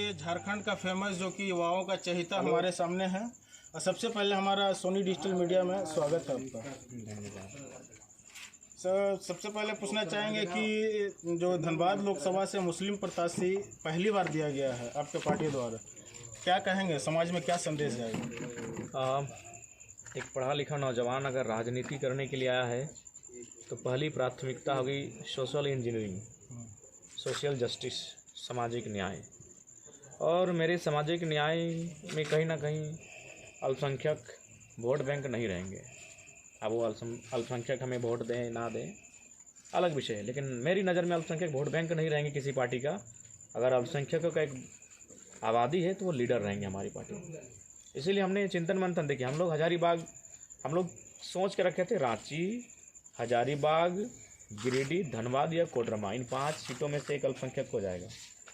देखिए झारखंड का फेमस जो कि युवाओं का चहेता हमारे सामने है। और सबसे पहले हमारा सोनी डिजिटल मीडिया में स्वागत है आपका। सर, सबसे पहले पूछना चाहेंगे कि जो धनबाद लोकसभा से मुस्लिम प्रत्याशी पहली बार दिया गया है आपके पार्टी द्वारा, क्या कहेंगे, समाज में क्या संदेश जाएगा? एक पढ़ा लिखा नौजवान अगर राजनीति करने के लिए आया है तो पहली प्राथमिकता होगी सोशल इंजीनियरिंग, सोशल जस्टिस, सामाजिक न्याय। और मेरे सामाजिक न्याय में कहीं ना कहीं अल्पसंख्यक वोट बैंक नहीं रहेंगे। अब वो अल्पसंख्यक हमें वोट दें ना दें अलग विषय है, लेकिन मेरी नज़र में अल्पसंख्यक वोट बैंक नहीं रहेंगे किसी पार्टी का। अगर अल्पसंख्यकों का एक आबादी है तो वो लीडर रहेंगे हमारी पार्टी। इसीलिए हमने चिंतन मंथन देखिए, हम लोग हजारीबाग हम लोग सोच के रखे थे रांची, हजारीबाग, गिरिडीह, धनबाद या कोडरमा, इन 5 सीटों में से एक अल्पसंख्यक हो जाएगा।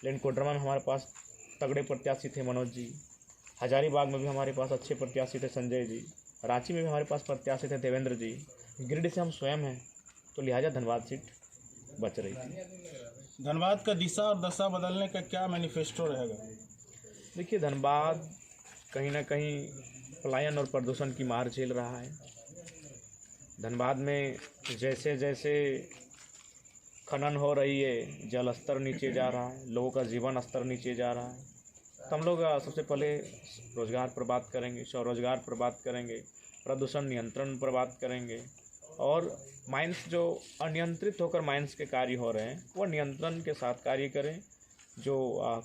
लेकिन कोडरमा में हमारे पास तगड़े प्रत्याशी थे मनोज जी, हजारीबाग में भी हमारे पास अच्छे प्रत्याशी थे संजय जी, रांची में भी हमारे पास प्रत्याशी थे देवेंद्र जी, गिरिडीह से हम स्वयं हैं, तो लिहाजा धनबाद सीट बच रही थी। धनबाद का दिशा और दशा बदलने का क्या मैनिफेस्टो रहेगा? देखिए, धनबाद कहीं ना कहीं पलायन और प्रदूषण की मार झेल रहा है। धनबाद में जैसे जैसे खनन हो रही है, जल स्तर नीचे जा रहा है, लोगों का जीवन स्तर नीचे जा रहा है। तो हम लोग सबसे पहले रोज़गार पर बात करेंगे, स्वरोजगार पर बात करेंगे, प्रदूषण नियंत्रण पर बात करेंगे, और माइंस जो अनियंत्रित होकर माइंस के कार्य हो रहे हैं वो नियंत्रण के साथ कार्य करें। जो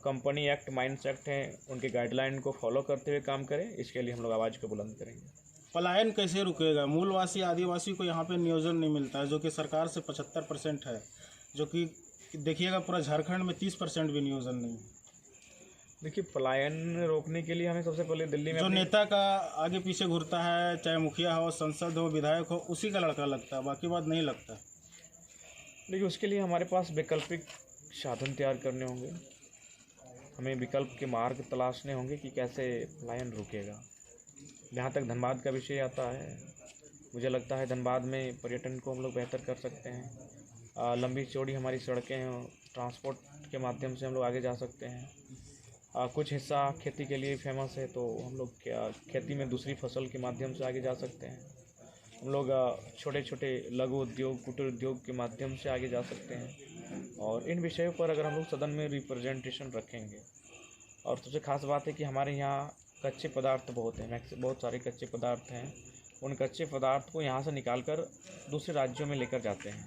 कंपनी एक्ट, माइंस एक्ट हैं, उनके गाइडलाइन को फॉलो करते हुए काम करें। इसके लिए हम लोग आवाज़ को बुलंद करेंगे। पलायन कैसे रुकेगा? मूलवासी आदिवासी को यहाँ पे नियोजन नहीं मिलता है, जो कि सरकार से 75% है, जो कि देखिएगा पूरा झारखंड में 30% भी नियोजन नहीं है। देखिए, पलायन रोकने के लिए हमें सबसे पहले दिल्ली में जो नेता का आगे पीछे घूरता है, चाहे मुखिया हो, सांसद हो, विधायक हो, उसी का लड़का लगता है, बाकी बात नहीं लगता। देखिए, उसके लिए हमारे पास वैकल्पिक साधन तैयार करने होंगे। हमें विकल्प के मार्ग तलाशने होंगे कि कैसे पलायन रुकेगा। जहाँ तक धनबाद का विषय आता है, मुझे लगता है धनबाद में पर्यटन को हम लोग बेहतर कर सकते हैं। लंबी चौड़ी हमारी सड़कें हैं, ट्रांसपोर्ट के माध्यम से हम लोग आगे जा सकते हैं। कुछ हिस्सा खेती के लिए फेमस है, तो हम लोग क्या खेती में दूसरी फसल के माध्यम से आगे जा सकते हैं। हम लोग छोटे छोटे लघु उद्योग, कुटीर उद्योग के माध्यम से आगे जा सकते हैं। और इन विषयों पर अगर हम लोग सदन में रिप्रेजेंटेशन रखेंगे, और सबसे खास बात है कि हमारे यहाँ कच्चे पदार्थ बहुत हैं, बहुत सारे कच्चे पदार्थ हैं। उन कच्चे पदार्थ को यहाँ से निकाल कर दूसरे राज्यों में लेकर जाते हैं,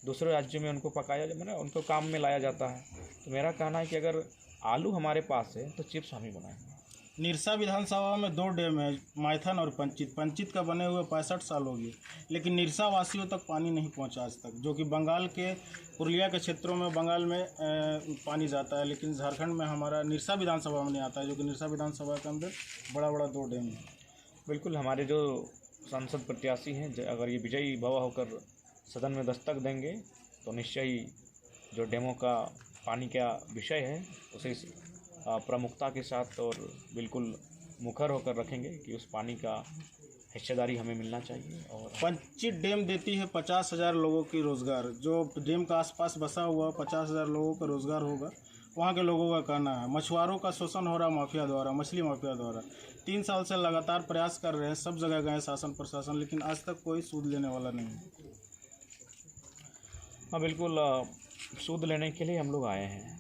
दूसरे राज्यों में उनको पकाया, मैंने उनको काम में लाया जाता है। तो मेरा कहना है कि अगर आलू हमारे पास है तो चिप्स हम ही बनाएंगे। निरसा विधानसभा में 2 डैम है, माइथन और पंचित का बने हुए 65 साल हो गए, लेकिन निरसा वासियों तक पानी नहीं पहुंचा आज तक। जो कि बंगाल के पुरुलिया के क्षेत्रों में, बंगाल में पानी जाता है, लेकिन झारखंड में हमारा निरसा विधानसभा में नहीं आता है, जो कि निरसा विधानसभा के अंदर बड़ा बड़ा 2 डैम है। बिल्कुल, हमारे जो सांसद प्रत्याशी हैं, अगर ये विजयी भव होकर सदन में दस्तक देंगे तो निश्चय ही जो डैमों का पानी का विषय है उसे प्रमुखता के साथ और बिल्कुल मुखर होकर रखेंगे कि उस पानी का हिस्सेदारी हमें मिलना चाहिए। और पंचित डैम देती है 50,000 लोगों की रोज़गार। जो डैम का आसपास बसा हुआ 50,000 लोगों का रोज़गार होगा, वहाँ के लोगों का कहना है। मछुआरों का शोषण हो रहा माफिया द्वारा, मछली माफिया द्वारा। 3 साल से लगातार प्रयास कर रहे हैं, सब जगह गए शासन प्रशासन, लेकिन आज तक कोई सूद लेने वाला नहीं है। हाँ बिल्कुल, सूद लेने के लिए हम लोग आए हैं।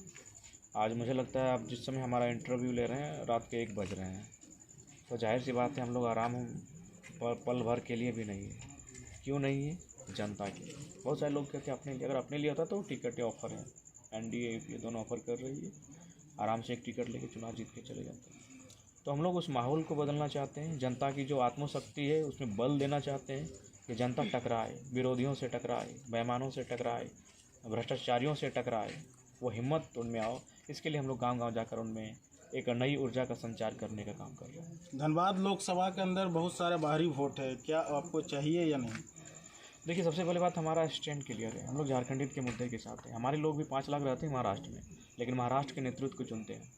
आज मुझे लगता है आप जिस समय हमारा इंटरव्यू ले रहे हैं रात के 1 बज रहे हैं, तो जाहिर सी बात है हम लोग आराम पल भर के लिए भी नहीं है। क्यों नहीं है? जनता के लिए। बहुत सारे लोग कहते हैं अपने लिए, अगर अपने लिए होता तो टिकट या ऑफ़र है, एनडीए ये दोनों ऑफ़र कर रही है, आराम से एक टिकट लेके चुनाव जीत के चले जाते हैं। तो हम लोग उस माहौल को बदलना चाहते हैं। जनता की जो आत्मशक्ति है उसमें बल देना चाहते हैं कि जनता टकराए, विरोधियों से टकराए, बेईमानों से टकराए, भ्रष्टाचारियों से टकराए, वो हिम्मत उनमें आओ। इसके लिए हम लोग गांव-गांव जाकर उनमें एक नई ऊर्जा का संचार करने का काम कर रहे हैं। धनबाद लोकसभा के अंदर बहुत सारे बाहरी वोट है, क्या आपको चाहिए या नहीं? देखिए, सबसे पहले बात, हमारा स्टैंड क्लियर है। हम लोग झारखंडित के मुद्दे के साथ हैं। हमारे लोग भी 5 लाख रहते हैं महाराष्ट्र में, लेकिन महाराष्ट्र के नेतृत्व को चुनते हैं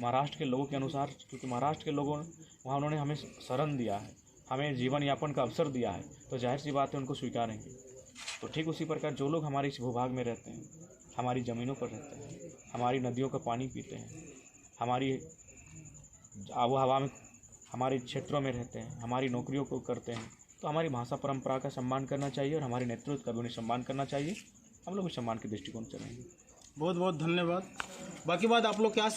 महाराष्ट्र के लोगों के अनुसार, क्योंकि महाराष्ट्र के लोगों वहाँ उन्होंने हमें शरण दिया है, हमें जीवन यापन का अवसर दिया है, तो जाहिर सी बात है उनको स्वीकारेंगे। तो ठीक उसी प्रकार जो लोग हमारे इस भूभाग में रहते हैं, हमारी ज़मीनों पर रहते हैं, हमारी नदियों का पानी पीते हैं, हमारी आबो हवा में, हमारे क्षेत्रों में रहते हैं, हमारी नौकरियों को करते हैं, तो हमारी भाषा परंपरा का सम्मान करना चाहिए और हमारे नेतृत्व का भी उन्हें सम्मान करना चाहिए। हम लोग भी सम्मान के दृष्टिकोण से रहेंगे। बहुत बहुत धन्यवाद। बाकी बात आप लोग क्या